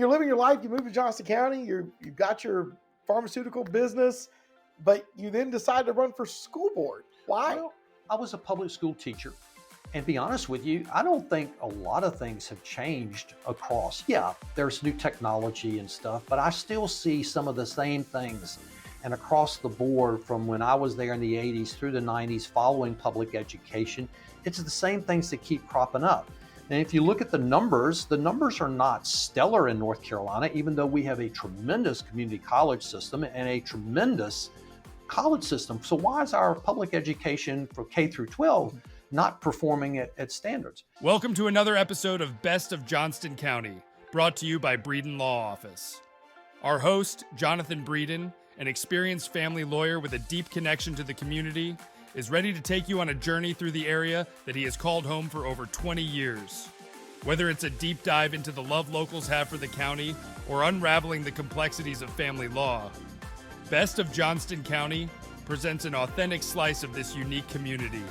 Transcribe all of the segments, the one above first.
You're living your life, you move to Johnston County, you've got your pharmaceutical business, but you then decide to run for school board. Why? Well, I was a public school teacher. And to be honest with you, I don't think a lot of things have changed across. Yeah, there's new technology and stuff, but I still see some of the same things. And across the board from when I was there in the 80s through the 90s following public education, it's the same things that keep cropping up. And if you look at the numbers are not stellar in North Carolina, even though we have a tremendous community college system and a tremendous college system. So why is our public education for K through 12 not performing at standards? Welcome to another episode of Best of Johnston County, brought to you by Bladen Law Office. Our host, Jonathan Bladen, an experienced family lawyer with a deep connection to the community, is ready to take you on a journey through the area that he has called home for over 20 years. Whether it's a deep dive into the love locals have for the county or unraveling the complexities of family law, Best of Johnston County presents an authentic slice of this unique community.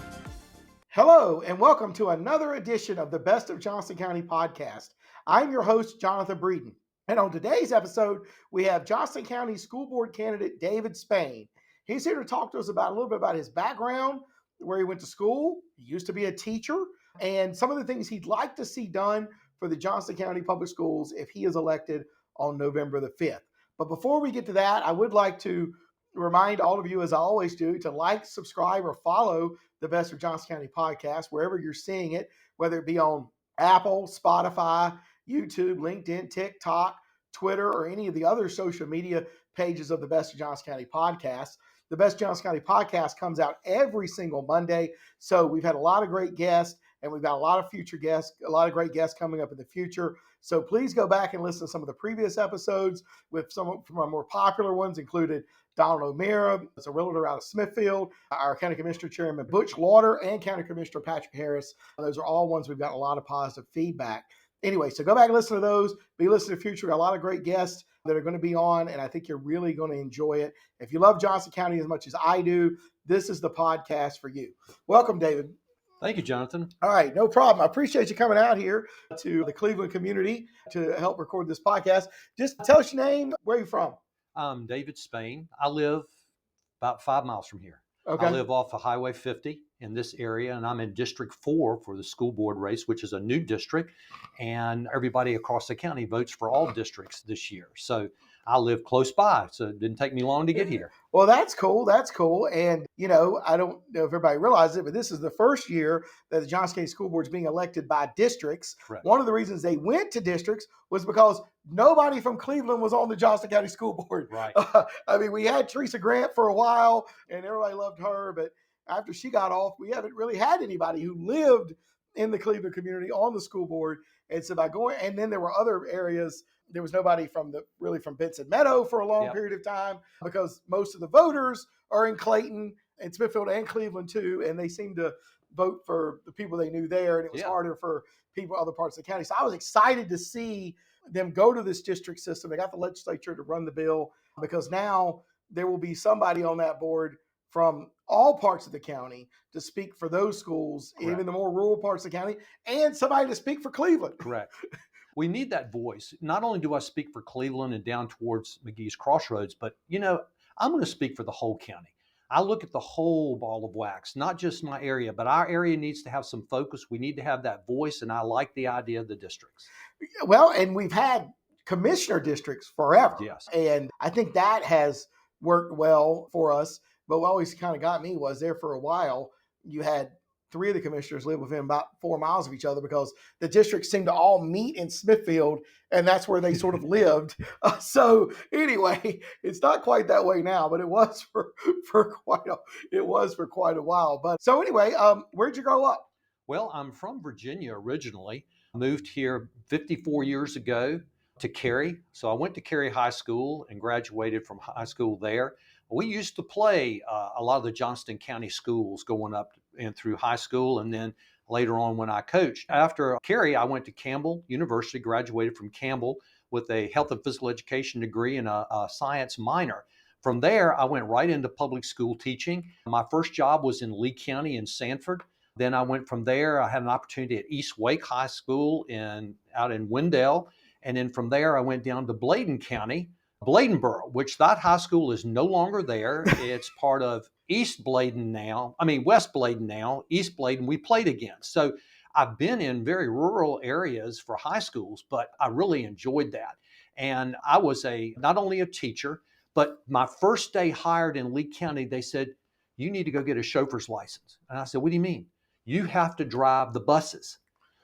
Hello, and welcome to another edition of the Best of Johnston County Podcast. I'm your host, Jonathan Bladen. And on today's episode, we have Johnston County School Board candidate David Spain. He's here to talk to us about a little bit about his background, where he went to school. He used to be a teacher, and some of the things he'd like to see done for the Johnston County Public Schools if he is elected on November the 5th. But before we get to that, I would like to remind all of you, as I always do, to like, subscribe, or follow the Best of Johnston County Podcast, wherever you're seeing it, whether it be on Apple, Spotify, YouTube, LinkedIn, TikTok, Twitter, or any of the other social media pages of the Best of Johnston County Podcast. The Best of Johnston County Podcast comes out every single Monday. So we've had a lot of great guests, and we've got a lot of future guests, a lot of great guests coming up in the future. So please go back and listen to some of the previous episodes with some from our more popular ones, included Donald O'Meara, as a realtor out of Smithfield, our County Commissioner Chairman Butch Lauder, and County Commissioner Patrick Harris. Those are all ones we've got a lot of positive feedback. Anyway, so go back and listen to those. Be listening to future. Got a lot of great guests that are going to be on, and I think you're really going to enjoy it. If you love Johnston County as much as I do, this is the podcast for you. Welcome, David. Thank you, Jonathan. All right, no problem. I appreciate you coming out here to the Cleveland community to help record this podcast. Just tell us your name, where are you from? I'm David Spain. I live about 5 miles from here. Okay. I live off of Highway 50 in this area, and I'm in District 4 for the school board race, which is a new district, and everybody across the county votes for all districts this year. So I live close by, so it didn't take me long to get here. Well, that's cool. That's cool. And, you know, I don't know if everybody realizes it, but this is the first year that the Johnston County School Board is being elected by districts. Correct. One of the reasons they went to districts was because nobody from Cleveland was on the Johnston County School Board. Right. I mean, we had Teresa Grant for a while, and everybody loved her, but after she got off, we haven't really had anybody who lived in the Cleveland community on the school board. And so by going, and then there were other areas. There was nobody from Benson Meadow for a long period of time, because most of the voters are in Clayton and Smithfield and Cleveland too, and they seemed to vote for the people they knew there, and it was harder for people in other parts of the county. So I was excited to see them go to this district system. They got the legislature to run the bill, because now there will be somebody on that board from all parts of the county to speak for those schools, Correct. even the more rural parts of the county, and somebody to speak for Cleveland. Correct. We need that voice. Not only do I speak for Cleveland and down towards McGee's Crossroads, but, you know, I'm going to speak for the whole county. I look at the whole ball of wax, not just my area, but our area needs to have some focus. We need to have that voice, and I like the idea of the districts. Well, and we've had commissioner districts forever. Yes. And I think that has worked well for us. But what always kind of got me was there for a while, you had 3 of the commissioners live within about 4 miles of each other, because the districts seemed to all meet in Smithfield, and that's where they sort of lived. So anyway, it's not quite that way now, but it was for quite a while. But so anyway, where'd you grow up? Well, I'm from Virginia originally. I moved here 54 years ago to Cary. So I went to Cary High School and graduated from high school there. We used to play a lot of the Johnston County schools going up and through high school, and then later on when I coached. After Cary, I went to Campbell University, graduated from Campbell with a health and physical education degree and a science minor. From there, I went right into public school teaching. My first job was in Lee County in Sanford. Then I went from there. I had an opportunity at East Wake High School out in Wendell. And then from there, I went down to Bladen County, Bladenboro, which that high school is no longer there. It's part of West Bladen now, East Bladen we played against. So I've been in very rural areas for high schools, but I really enjoyed that. And I was not only a teacher, but my first day hired in Lee County, they said, you need to go get a chauffeur's license. And I said, what do you mean? You have to drive the buses.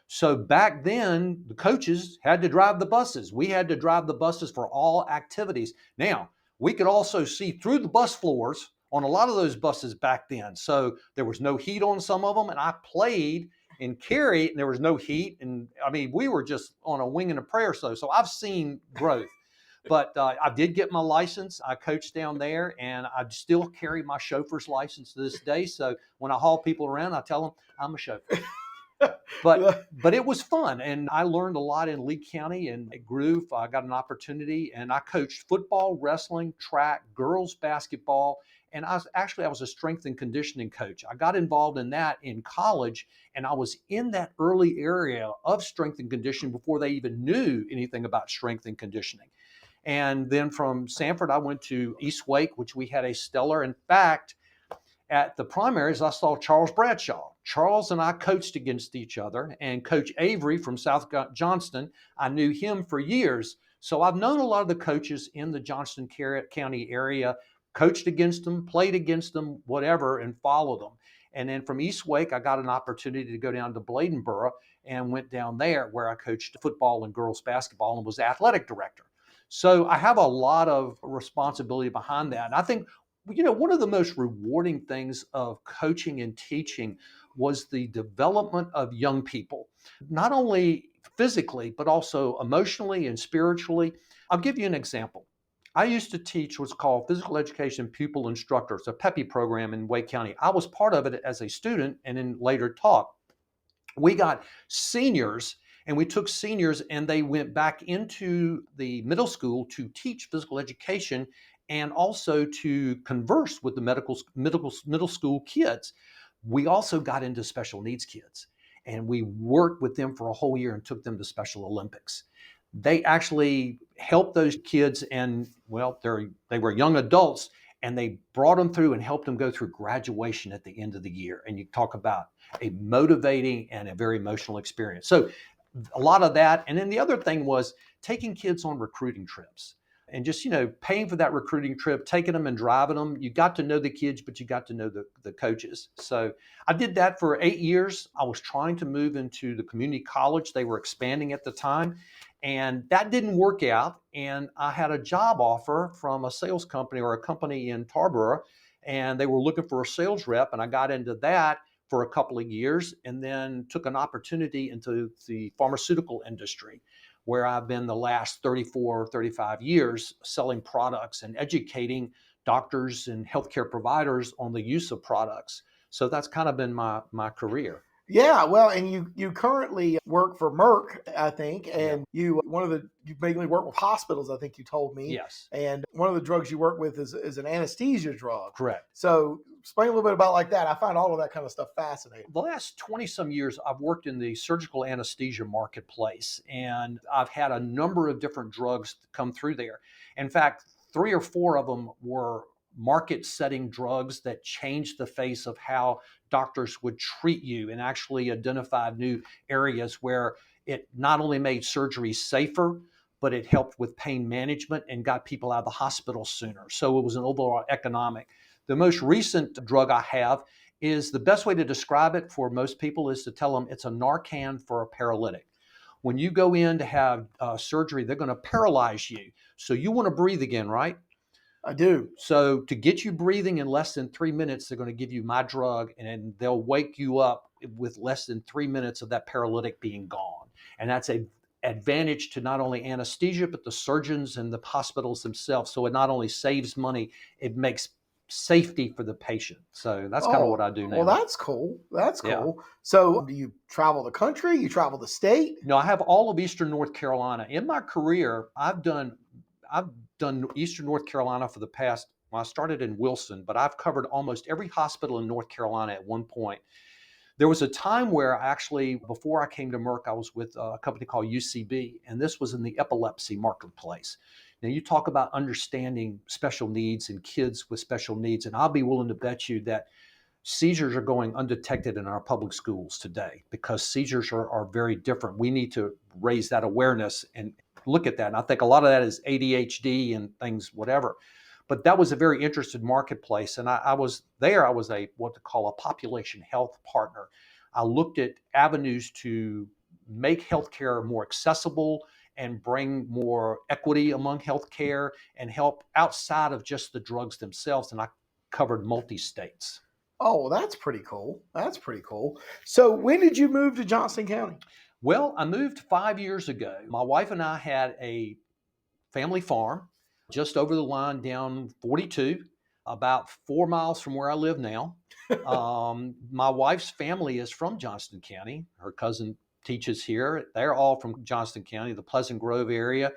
So back then, the coaches had to drive the buses. We had to drive the buses for all activities. Now, we could also see through the bus floors on a lot of those buses back then. So there was no heat on some of them. And I played in Cary and there was no heat. And I mean, we were just on a wing and a prayer. So I've seen growth. But I did get my license. I coached down there, and I still carry my chauffeur's license to this day. So when I haul people around, I tell them I'm a chauffeur. But it was fun, and I learned a lot in Lee County, and it grew. I got an opportunity, and I coached football, wrestling, track, girls basketball, and I was a strength and conditioning coach. I got involved in that in college, and I was in that early area of strength and conditioning before they even knew anything about strength and conditioning. And then from Sanford, I went to East Wake, which we had a stellar. In fact, at the primaries, I saw Charles Bradshaw. Charles and I coached against each other, and Coach Avery from South Johnston, I knew him for years. So I've known a lot of the coaches in the Johnston County area, coached against them, played against them, whatever, and followed them. And then from East Wake, I got an opportunity to go down to Bladenboro and went down there where I coached football and girls basketball and was athletic director. So I have a lot of responsibility behind that. And I think, one of the most rewarding things of coaching and teaching was the development of young people, not only physically, but also emotionally and spiritually. I'll give you an example. I used to teach what's called Physical Education Pupil Instructors, a PEPI program in Wake County. I was part of it as a student and then later taught. We got seniors, and we took seniors and they went back into the middle school to teach physical education and also to converse with the middle school kids. We also got into special needs kids, and we worked with them for a whole year and took them to Special Olympics. They actually helped those kids, and they were young adults, and they brought them through and helped them go through graduation at the end of the year. And you talk about a motivating and a very emotional experience. So a lot of that. And then the other thing was taking kids on recruiting trips and just, paying for that recruiting trip, taking them and driving them. You got to know the kids, but you got to know the coaches. So I did that for 8 years. I was trying to move into the community college. They were expanding at the time, and that didn't work out. And I had a job offer from a sales company or a company in Tarboro, and they were looking for a sales rep. And I got into that for a couple of years and then took an opportunity into the pharmaceutical industry, where I've been the last 34, 35 years selling products and educating doctors and healthcare providers on the use of products. So that's kind of been my career. Yeah, well, and you currently work for Merck, I think, and you mainly work with hospitals, I think you told me. Yes. And one of the drugs you work with is an anesthesia drug. Correct. So explain a little bit about like that. I find all of that kind of stuff fascinating. The last 20 some years, I've worked in the surgical anesthesia marketplace, and I've had a number of different drugs come through there. In fact, 3 or 4 of them were market-setting drugs that changed the face of how doctors would treat you and actually identified new areas where it not only made surgery safer, but it helped with pain management and got people out of the hospital sooner. So it was an overall economic. The most recent drug I have is, the best way to describe it for most people is to tell them it's a Narcan for a paralytic. When you go in to have surgery, they're going to paralyze you. So you want to breathe again, right? I do. So to get you breathing in less than 3 minutes, they're going to give you my drug, and they'll wake you up with less than 3 minutes of that paralytic being gone. And that's an advantage to not only anesthesia, but the surgeons and the hospitals themselves. So it not only saves money, it makes safety for the patient. So that's kind of what I do now. Well, that's cool. That's cool. Yeah. So do you travel the country? You travel the state? No, I have all of Eastern North Carolina. In my career, I've done Eastern North Carolina for the past, I started in Wilson, but I've covered almost every hospital in North Carolina at one point. There was a time where actually, before I came to Merck, I was with a company called UCB, and this was in the epilepsy marketplace. Now, you talk about understanding special needs and kids with special needs, and I'll be willing to bet you that seizures are going undetected in our public schools today because seizures are very different. We need to raise that awareness and look at that. And I think a lot of that is ADHD and things, whatever. But that was a very interesting marketplace. And I was there, I was what to call a population health partner. I looked at avenues to make healthcare more accessible and bring more equity among healthcare and help outside of just the drugs themselves. And I covered multi-states. Oh, that's pretty cool. That's pretty cool. So when did you move to Johnston County? Well, I moved 5 years ago. My wife and I had a family farm just over the line down 42, about 4 miles from where I live now. My wife's family is from Johnston County. Her cousin teaches here. They're all from Johnston County, the Pleasant Grove area.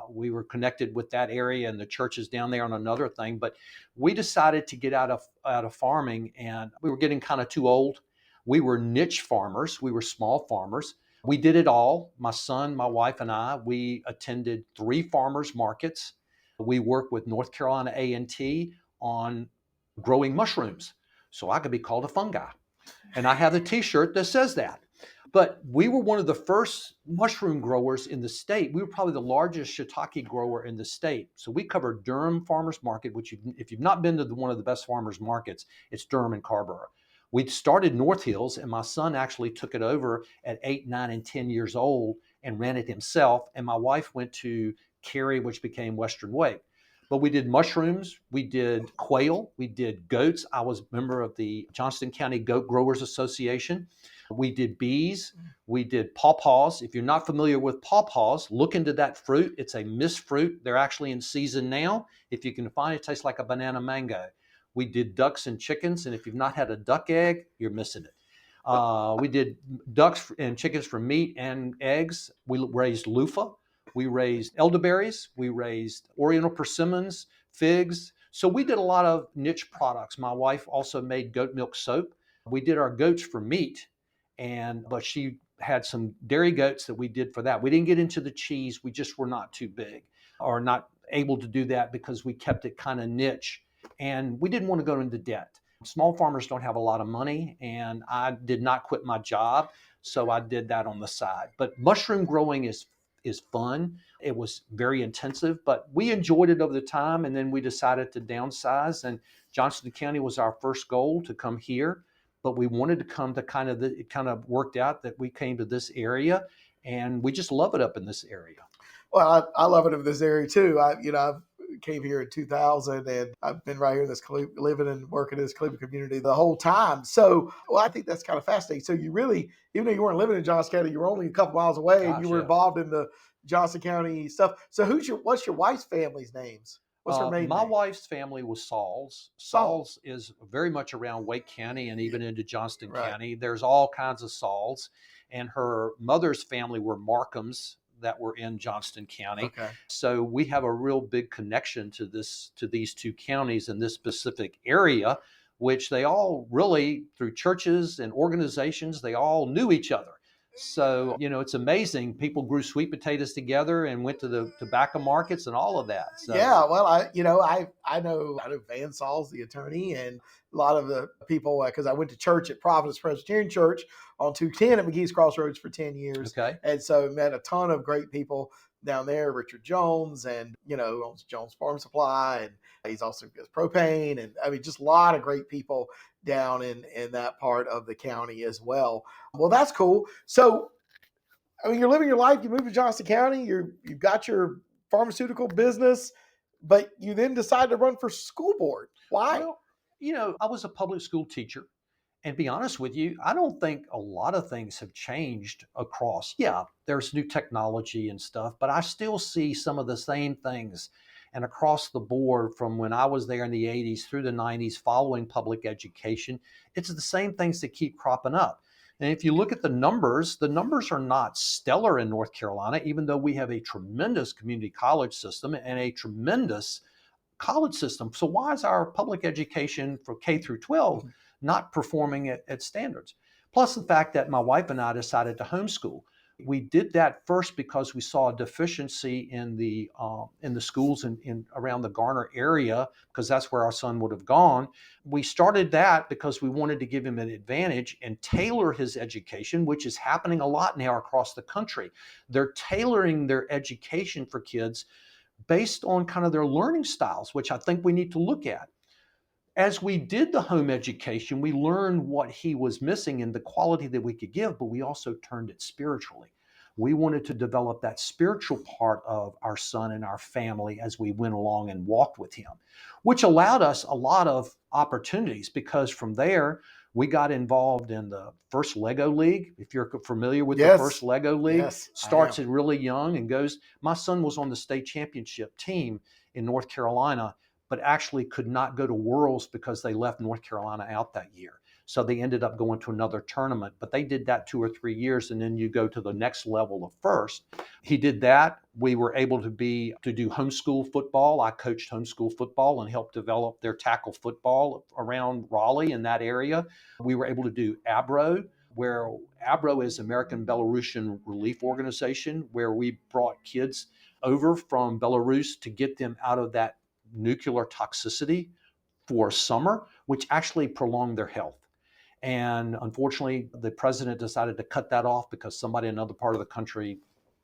We were connected with that area and the churches down there on another thing. But we decided to get out of farming, and we were getting kind of too old. We were niche farmers. We were small farmers. We did it all. My son, my wife, and I, we attended 3 farmers markets. We worked with North Carolina A&T on growing mushrooms. So I could be called a fungi. And I have a t-shirt that says that. But we were one of the first mushroom growers in the state. We were probably the largest shiitake grower in the state. So we covered Durham Farmers Market, which if you've not been to one of the best farmers markets, it's Durham and Carrboro. We started North Hills, and my son actually took it over at 8, 9, and 10 years old and ran it himself. And my wife went to Cary, which became Western Wake. But we did mushrooms, we did quail, we did goats. I was a member of the Johnston County Goat Growers Association. We did bees, we did pawpaws. If you're not familiar with pawpaws, look into that fruit. It's a mist fruit. They're actually in season now. If you can find it, it tastes like a banana mango. We did ducks and chickens, and if you've not had a duck egg, you're missing it. We did ducks and chickens for meat and eggs. We raised loofah. We raised elderberries. We raised Oriental persimmons, figs. So we did a lot of niche products. My wife also made goat milk soap. We did our goats for meat, but she had some dairy goats that we did for that. We didn't get into the cheese. We just were not too big or not able to do that because we kept it kind of niche. And we didn't want to go into debt. Small farmers don't have a lot of money, and I did not quit my job, so I did that on the side. But mushroom growing is fun. It was very intensive, but we enjoyed it over the time, and then we decided to downsize, and Johnston County was our first goal to come here, but we wanted to come to it kind of worked out that we came to this area, and we just love it up in this area. Well, I love it in this area too. I came here in 2000, and I've been right here in this living and working in this Cleveland community the whole time. So, I think that's kind of fascinating. So you really, even though you weren't living in Johnston County, you were only a couple miles away, and you were involved in the Johnston County stuff. So what's your wife's family's names? What's her maiden My name? wife's family was Sauls. Sauls is very much around Wake County and even into Johnston County. There's all kinds of Sauls. And her mother's family were Markhams that were in Johnston County. Okay. So we have a real big connection to these 2 counties in this specific area, which they all really, through churches and organizations, they all knew each other. So, it's amazing. People grew sweet potatoes together and went to the tobacco markets and all of that. So, yeah, well, I know Van Sauls, the attorney, and a lot of the people, because I went to church at Providence Presbyterian Church on 210 at McGee's Crossroads for 10 years. Okay. And so met a ton of great people down there, Richard Jones, and, owns Jones Farm Supply, and he's also does propane. And just a lot of great people down in that part of the county as well. Well, that's cool. So, you're living your life, you moved to Johnston County, you've got your pharmaceutical business, but you then decided to run for school board. Why? Well, I was a public school teacher. And to be honest with you, I don't think a lot of things have changed across. Yeah, there's new technology and stuff, but I still see some of the same things. And across the board, from when I was there in the 80s through the 90s, following public education, it's the same things that keep cropping up. And if you look at the numbers are not stellar in North Carolina, even though we have a tremendous community college system and a tremendous college system. So why is our public education for K through 12 not performing at standards? Plus the fact that my wife and I decided to homeschool. We did that first because we saw a deficiency in the schools in around the Garner area, because that's where our son would have gone. We started that because we wanted to give him an advantage and tailor his education, which is happening a lot now across the country. They're tailoring their education for kids based on kind of their learning styles, which I think we need to look at. As we did the home education, we learned what he was missing and the quality that we could give, but we also turned it spiritually. We wanted to develop that spiritual part of our son and our family as we went along and walked with him, which allowed us a lot of opportunities, because from there, we got involved in the first Lego League. If you're familiar with the first Lego League, Yes, starts it really young and goes. My son was on the state championship team in North Carolina, but actually could not go to Worlds because they left North Carolina out that year. So they ended up going to another tournament, but they did that 2 or 3 years, and then you go to the next level of first. He did that. We were able to do homeschool football. I coached homeschool football and helped develop their tackle football around Raleigh in that area. We were able to do ABRO, where ABRO is American Belarusian Relief Organization, where we brought kids over from Belarus to get them out of that nuclear toxicity for summer, which actually prolonged their health. And unfortunately, the president decided to cut that off because somebody in another part of the country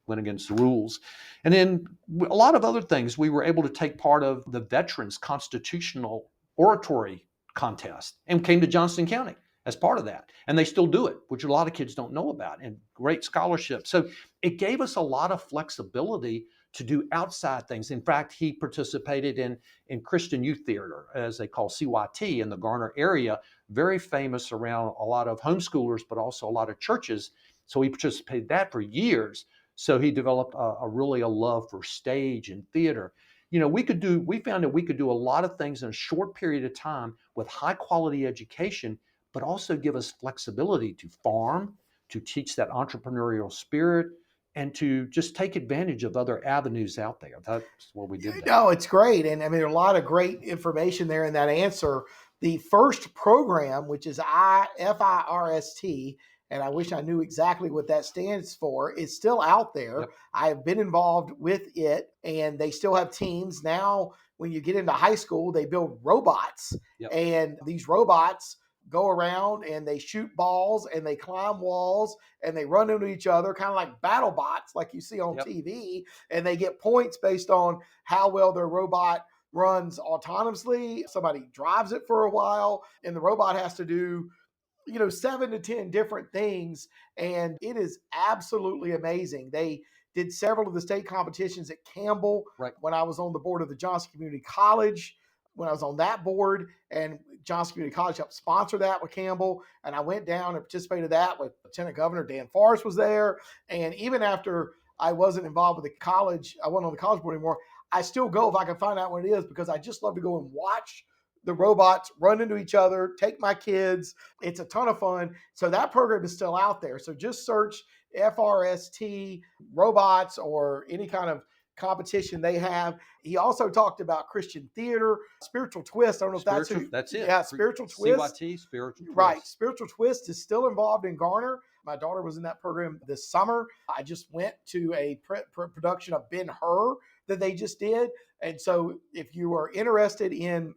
went against the rules. And then a lot of other things. We were able to take part of the Veterans Constitutional Oratory Contest and came to Johnston County as part of that. And they still do it, which a lot of kids don't know about, and great scholarship. So it gave us a lot of flexibility to do outside things. In fact, he participated in Christian Youth Theater, as they call CYT, in the Garner area, very famous around a lot of homeschoolers, but also a lot of churches. So he participated in that for years. So he developed really a love for stage and theater. We found that we could do a lot of things in a short period of time with high quality education, but also give us flexibility to farm, to teach that entrepreneurial spirit, and to just take advantage of other avenues out there. That's what we did. No, it's great. And I mean, there's a lot of great information there in that answer. The first program, which is FIRST, and I wish I knew exactly what that stands for, is still out there. Yep. I have been involved with it, and they still have teams. Now, when you get into high school, they build robots. Yep. And these robots go around and they shoot balls and they climb walls and they run into each other, kind of like battle bots like you see on Yep. TV, and they get points based on how well their robot runs autonomously. Somebody drives it for a while and the robot has to do 7 to 10 different things, and it is absolutely amazing. They did several of the state competitions at Campbell. Right. When I was on the board of the Johnston Community College, when I was on that board, and Johnston Community College helped sponsor that with Campbell, and I went down and participated in that with Lieutenant Governor Dan Forrest was there. And even after I wasn't involved with the college, I wasn't on the college board anymore, I still go if I can find out what it is, because I just love to go and watch the robots run into each other, take my kids. It's a ton of fun. So that program is still out there. So just search FRST robots or any kind of competition they have. He also talked about Christian theater, spiritual twist. I don't know if that's who. That's it. Yeah, spiritual twist. CYT, spiritual twist. Right. Spiritual twist is still involved in Garner. My daughter was in that program this summer. I just went to a production of Ben-Hur that they just did. And so if you are interested in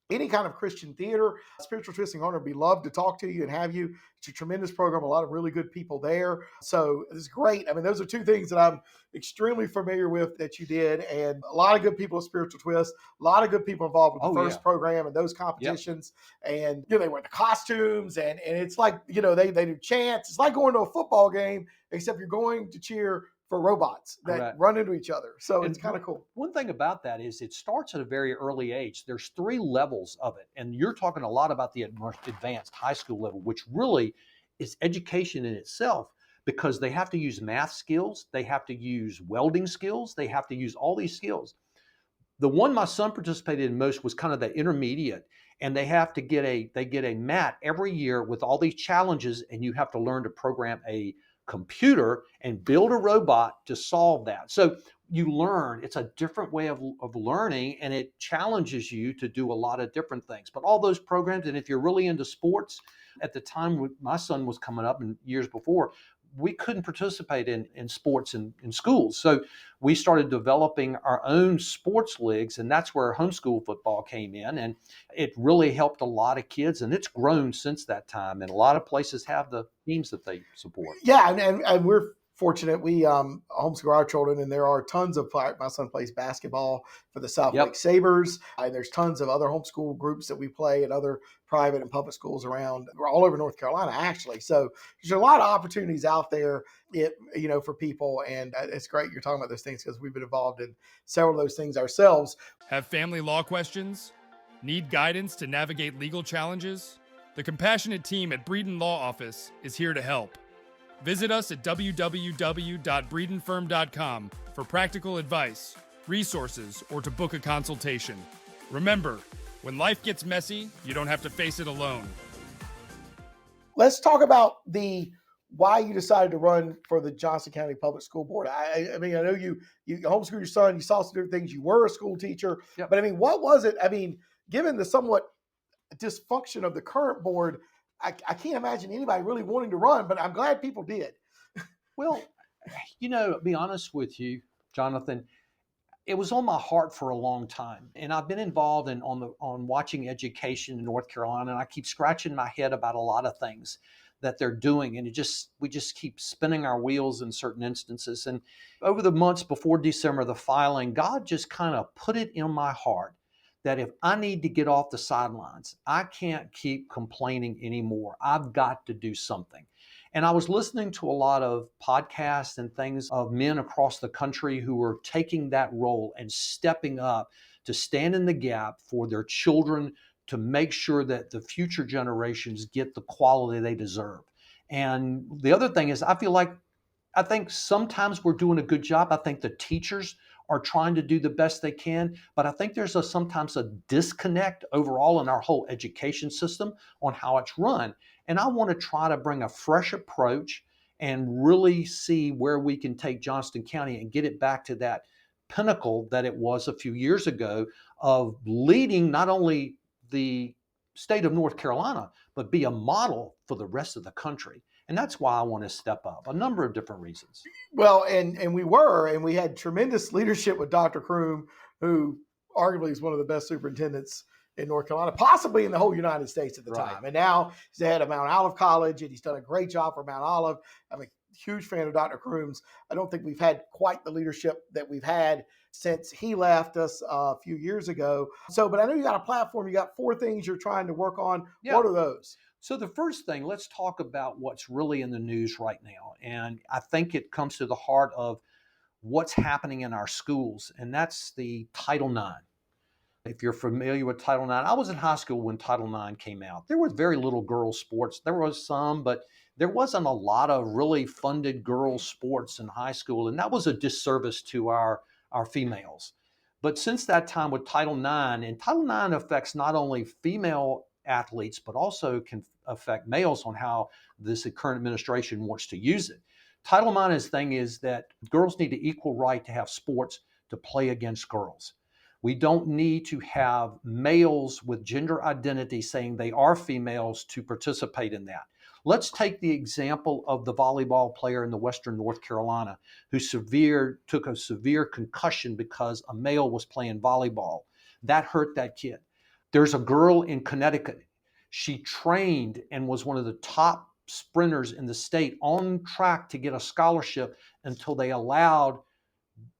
any kind of Christian theater, Spiritual Twist in Garner would be loved to talk to you and have you. It's a tremendous program, a lot of really good people there. So it's great. I mean, those are two things that I'm extremely familiar with that you did, and a lot of good people at Spiritual Twist, a lot of good people involved with the first program and those competitions. Yep. And, they wear the costumes and it's like, they do chants. It's like going to a football game, except you're going to cheer for robots that run into each other. So it's kind of cool. One thing about that is it starts at a very early age. There's 3 levels of it. And you're talking a lot about the most advanced high school level, which really is education in itself, because they have to use math skills. They have to use welding skills. They have to use all these skills. The one my son participated in most was kind of the intermediate. And they have to get a mat every year with all these challenges, and you have to learn to program a computer and build a robot to solve that. So you learn. It's a different way of learning, and it challenges you to do a lot of different things. But all those programs, and if you're really into sports, at the time when my son was coming up and years before, we couldn't participate in sports in schools. So we started developing our own sports leagues, and that's where homeschool football came in. And it really helped a lot of kids, and it's grown since that time. And a lot of places have the teams that they support. Yeah, and we're fortunate. We homeschool our children, and there are tons of, my son plays basketball for the South Lake Sabres, and there's tons of other homeschool groups that we play at other private and public schools around, all over North Carolina, actually. So there's a lot of opportunities out there, for people, and it's great you're talking about those things, because we've been involved in several of those things ourselves. Have family law questions? Need guidance to navigate legal challenges? The compassionate team at Bladen Law Office is here to help. Visit us at www.breedenfirm.com for practical advice, resources, or to book a consultation. Remember, when life gets messy, you don't have to face it alone. Let's talk about why you decided to run for the Johnston County Public School Board. I mean, I know you homeschooled your son, you saw some different things, you were a school teacher, but I mean, what was it? I mean, given the somewhat dysfunction of the current board, I can't imagine anybody really wanting to run, but I'm glad people did. Well, to be honest with you, Jonathan, it was on my heart for a long time. And I've been involved on watching education in North Carolina, and I keep scratching my head about a lot of things that they're doing. And we just keep spinning our wheels in certain instances. And over the months before December, the filing, God just kind of put it in my heart that if I need to get off the sidelines, I can't keep complaining anymore. I've got to do something. And I was listening to a lot of podcasts and things of men across the country who were taking that role and stepping up to stand in the gap for their children, to make sure that the future generations get the quality they deserve. And the other thing is, I think sometimes we're doing a good job. I think the teachers are trying to do the best they can, but I think there's sometimes a disconnect overall in our whole education system on how it's run. And I want to try to bring a fresh approach and really see where we can take Johnston County and get it back to that pinnacle that it was a few years ago of leading not only the state of North Carolina, but be a model for the rest of the country. And that's why I want to step up, a number of different reasons. Well, and we had tremendous leadership with Dr. Kroom, who arguably is one of the best superintendents in North Carolina, possibly in the whole United States at the time. And now he's the head of Mount Olive College, and he's done a great job for Mount Olive. I'm a huge fan of Dr. Kroom's. I don't think we've had quite the leadership that we've had since he left us a few years ago. But I know you got a platform. You got 4 things you're trying to work on. Yeah. What are those? So the first thing, let's talk about what's really in the news right now. And I think it comes to the heart of what's happening in our schools, and that's the Title IX. If you're familiar with Title IX, I was in high school when Title IX came out. There was very little girls' sports. There was some, but there wasn't a lot of really funded girls' sports in high school, and that was a disservice to our females. But since that time with Title IX, and Title IX affects not only female athletes, but also can affect males on how this current administration wants to use it. Title IX's thing is that girls need an equal right to have sports to play against girls. We don't need to have males with gender identity saying they are females to participate in that. Let's take the example of the volleyball player in the Western North Carolina who took a severe concussion because a male was playing volleyball. That hurt that kid. There's a girl in Connecticut. She trained and was one of the top sprinters in the state, on track to get a scholarship until they allowed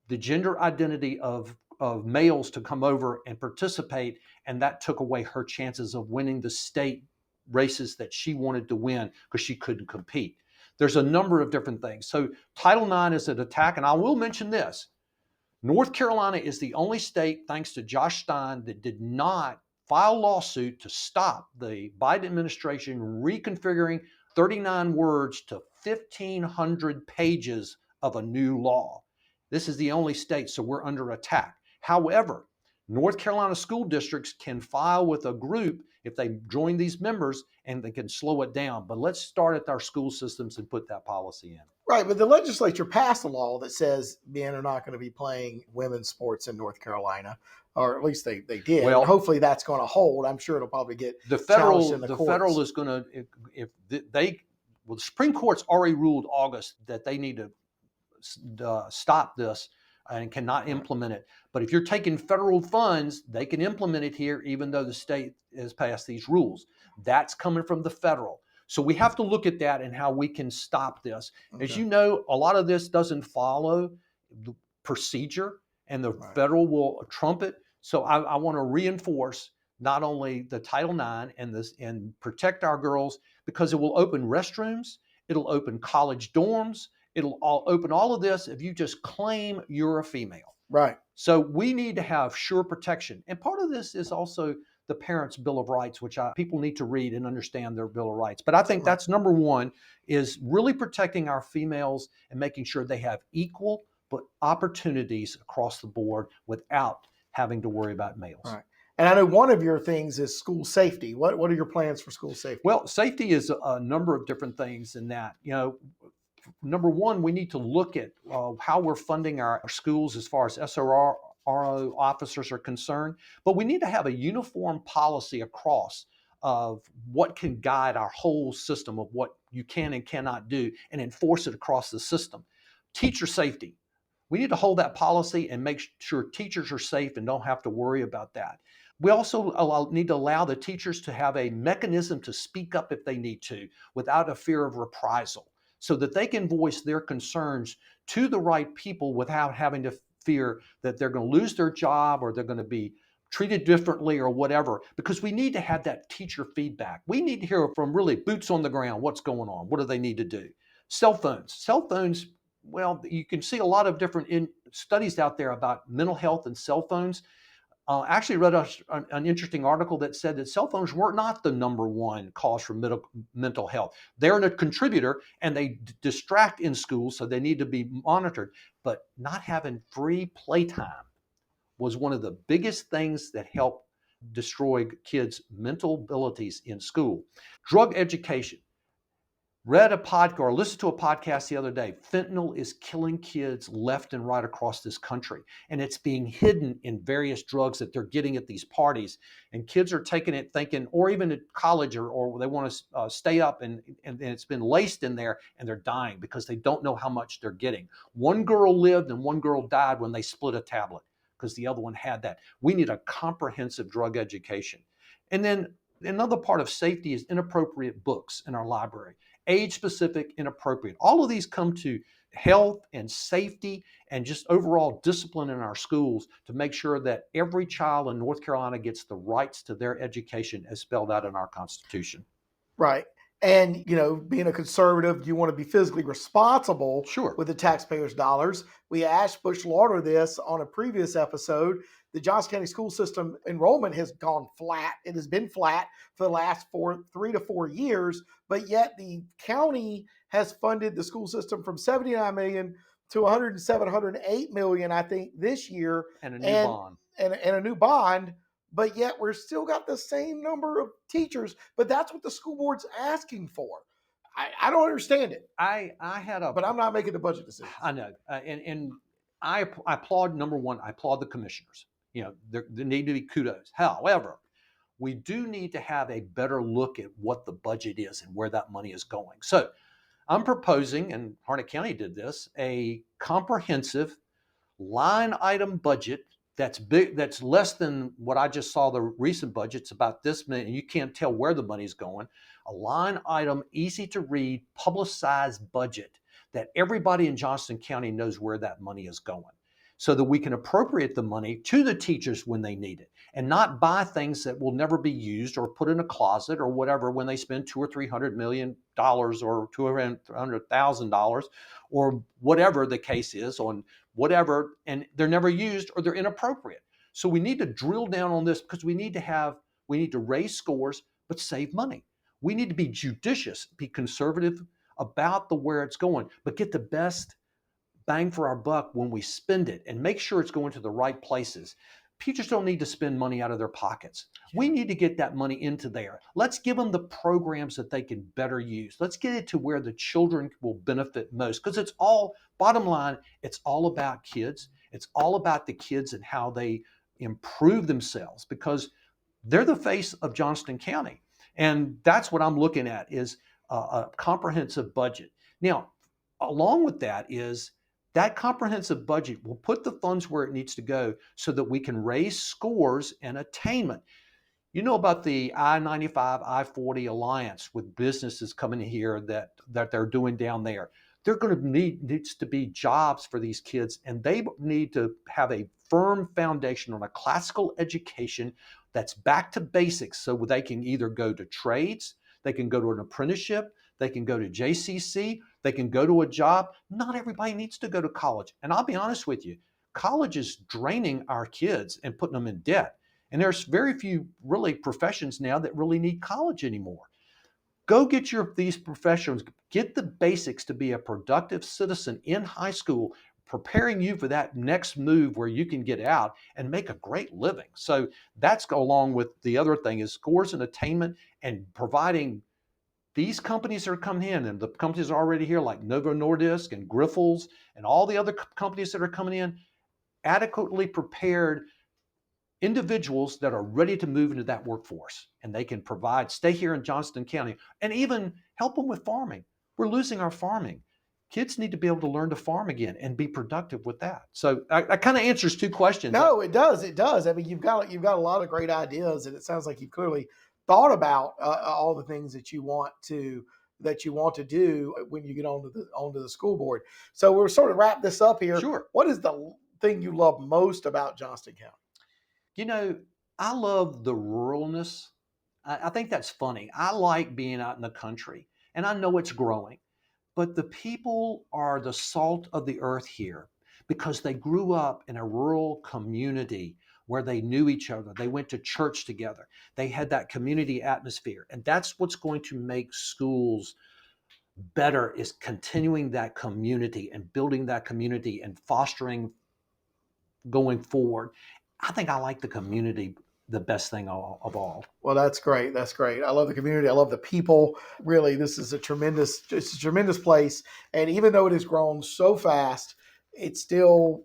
the gender identity of males to come over and participate, and that took away her chances of winning the state races that she wanted to win because she couldn't compete. There's a number of different things. So Title IX is an attack, and I will mention this. North Carolina is the only state, thanks to Josh Stein, that did not file a lawsuit to stop the Biden administration reconfiguring 39 words to 1,500 pages of a new law. This is the only state, so we're under attack. However, North Carolina school districts can file with a group if they join these members, and they can slow it down. But let's start at our school systems and put that policy in. Right, but the legislature passed a law that says men are not going to be playing women's sports in North Carolina, or at least they did. Well, and hopefully that's going to hold. I'm sure it'll probably get the challenged in federal courts. federal is going to, if they, well, the Supreme Court's already ruled August that they need to stop this and cannot implement it. But if you're taking federal funds, they can implement it here, even though the state has passed these rules. That's coming from the federal. So we have to look at that and how we can stop this. Okay. As you know, a lot of this doesn't follow the procedure, and the federal will trump it. So I want to reinforce not only the Title IX and protect our girls, because it will open restrooms, it'll open college dorms, it'll open all of this if you just claim you're a female. Right. So we need to have sure protection. And part of this is also the Parents' Bill of Rights, which people need to read and understand their Bill of Rights. But I think that's number one, is really protecting our females and making sure they have equal but opportunities across the board without having to worry about males. Right. And I know one of your things is school safety. What are your plans for school safety? Well, safety is a number of different things in that. Number one, we need to look at how we're funding our schools as far as SRO officers are concerned. But we need to have a uniform policy across of what can guide our whole system of what you can and cannot do, and enforce it across the system. Teacher safety. We need to hold that policy and make sure teachers are safe and don't have to worry about that. We also need to allow the teachers to have a mechanism to speak up if they need to without a fear of reprisal, so that they can voice their concerns to the right people without having to fear that they're going to lose their job or they're going to be treated differently or whatever, because we need to have that teacher feedback. We need to hear from really boots on the ground, what's going on, what do they need to do. Cell phones, well, you can see a lot of different studies out there about mental health and cell phones. I actually read an interesting article that said that cell phones were not the number one cause for mental health. They're a contributor, and they distract in schools, so they need to be monitored. But not having free playtime was one of the biggest things that helped destroy kids' mental abilities in school. Drug education. Read a podcast or listened to a podcast the other day. Fentanyl is killing kids left and right across this country, and it's being hidden in various drugs that they're getting at these parties. And kids are taking it thinking, or even at college, or they want to stay up, and it's been laced in there, and they're dying because they don't know how much they're getting. One girl lived and one girl died when they split a tablet because the other one had that. We need a comprehensive drug education. And then another part of safety is inappropriate books in our library. Age-specific, inappropriate. All of these come to health and safety and just overall discipline in our schools to make sure that every child in North Carolina gets the rights to their education as spelled out in our Constitution. Right. And, being a conservative, you want to be physically responsible with the taxpayers' dollars. We asked Bush Lauder this on a previous episode. The Johnston County school system enrollment has gone flat. It has been flat for the last 3 to 4 years, but yet the county has funded the school system from $79 million to $107-108 million, I think, this year. And a new bond. And a new bond. But yet we're still got the same number of teachers, but that's what the school board's asking for. I don't understand it. But I'm not making the budget decision. I know. And I applaud, number one, I applaud the commissioners. There need to be kudos. However, we do need to have a better look at what the budget is and where that money is going. So I'm proposing, and Harnett County did this, a comprehensive line item budget that's big, that's less than what I just saw the recent budgets, about this many, and you can't tell where the money's going. A line item, easy to read, publicized budget that everybody in Johnston County knows where that money is going, so that we can appropriate the money to the teachers when they need it, and not buy things that will never be used or put in a closet or whatever when they spend $200 or $300 million or $200,000 or whatever the case is on whatever, and they're never used or they're inappropriate. So we need to drill down on this, because we need to raise scores but save money. We need to be judicious, be conservative about where it's going, but get the best bang for our buck when we spend it, and make sure it's going to the right places. teachers don't need to spend money out of their pockets. We need to get that money into there. Let's give them the programs that they can better use. Let's get it to where the children will benefit most, because it's all, bottom line, it's all about kids. It's all about the kids and how they improve themselves, because they're the face of Johnston County. And that's what I'm looking at, is a comprehensive budget. Now, along with that is that comprehensive budget will put the funds where it needs to go so that we can raise scores and attainment. You know about the I-95, I-40 alliance with businesses coming here that they're doing down there. They're going to needs to be jobs for these kids, and they need to have a firm foundation on a classical education that's back to basics, so they can either go to trades, they can go to an apprenticeship, they can go to JCC, they can go to a job. Not everybody needs to go to college. And I'll be honest with you, college is draining our kids and putting them in debt. And there's very few really professions now that really need college anymore. Go get these professions, get the basics to be a productive citizen in high school, preparing you for that next move where you can get out and make a great living. So that's along with the other thing is scores and attainment, and providing these companies that are coming in, and the companies are already here like Novo Nordisk and Grifols and all the other companies that are coming in, adequately prepared individuals that are ready to move into that workforce, and they can stay here in Johnston County and even help them with farming. We're losing our farming. Kids need to be able to learn to farm again and be productive with that. So that kind of answers two questions. No, it does. It does. I mean, you've got a lot of great ideas, and it sounds like you've clearly thought about all the things that you want to do when you get onto the school board. So we're sort of wrap this up here. Sure. What is the thing you love most about Johnston County? You know, I love the ruralness. I think that's funny. I like being out in the country, and I know it's growing, but the people are the salt of the earth here because they grew up in a rural community where they knew each other. They went to church together. They had that community atmosphere. And that's what's going to make schools better, is continuing that community and building that community and fostering going forward. I think I like the community the best thing of all. Well, that's great. That's great. I love the community. I love the people. Really, this is a tremendous place. And even though it has grown so fast, it still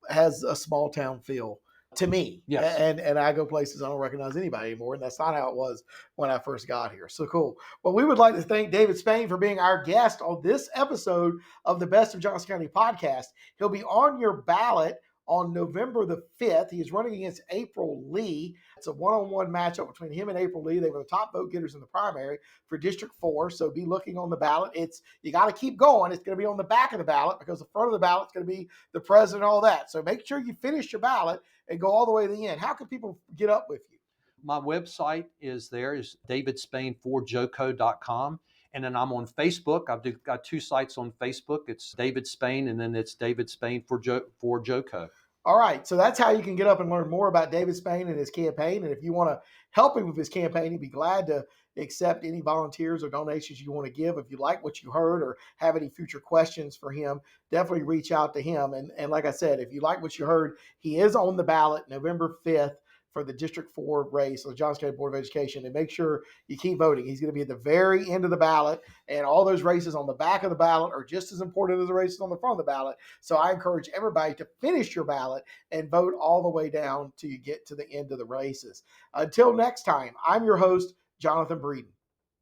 has a small town feel to me. Yes. And I go places I don't recognize anybody anymore. And that's not how it was when I first got here. So cool. Well, we would like to thank David Spain for being our guest on this episode of the Best of Johnston County Podcast. He'll be on your ballot on November the 5th. He is running against April Lee. It's a one-on-one matchup between him and April Lee. They were the top vote getters in the primary for District 4, so be looking on the ballot. You got to keep going. It's going to be on the back of the ballot because the front of the ballot is going to be the president and all that. So make sure you finish your ballot and go all the way to the end. How can people get up with you? My website is davidspain4joco.com. And then I'm on Facebook. I've got two sites on Facebook. It's David Spain, and then it's David Spain for Joco. All right. So that's how you can get up and learn more about David Spain and his campaign. And if you want to help him with his campaign, he'd be glad to accept any volunteers or donations you want to give. If you like what you heard or have any future questions for him, definitely reach out to him. And like I said, if you like what you heard, he is on the ballot November 5th. For the District 4 race of the Johnston County Board of Education, and make sure you keep voting. He's going to be at the very end of the ballot, and all those races on the back of the ballot are just as important as the races on the front of the ballot. So I encourage everybody to finish your ballot and vote all the way down till you get to the end of the races. Until next time, I'm your host, Jonathan Breeden.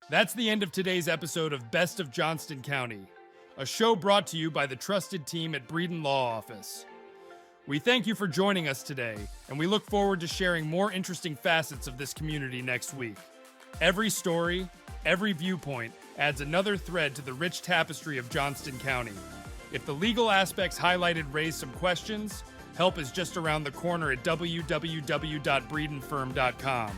That's the end of today's episode of Best of Johnston County, a show brought to you by the trusted team at Bladen Law Office. We thank you for joining us today, and we look forward to sharing more interesting facets of this community next week. Every story, every viewpoint adds another thread to the rich tapestry of Johnston County. If the legal aspects highlighted raise some questions, help is just around the corner at www.breedenfirm.com.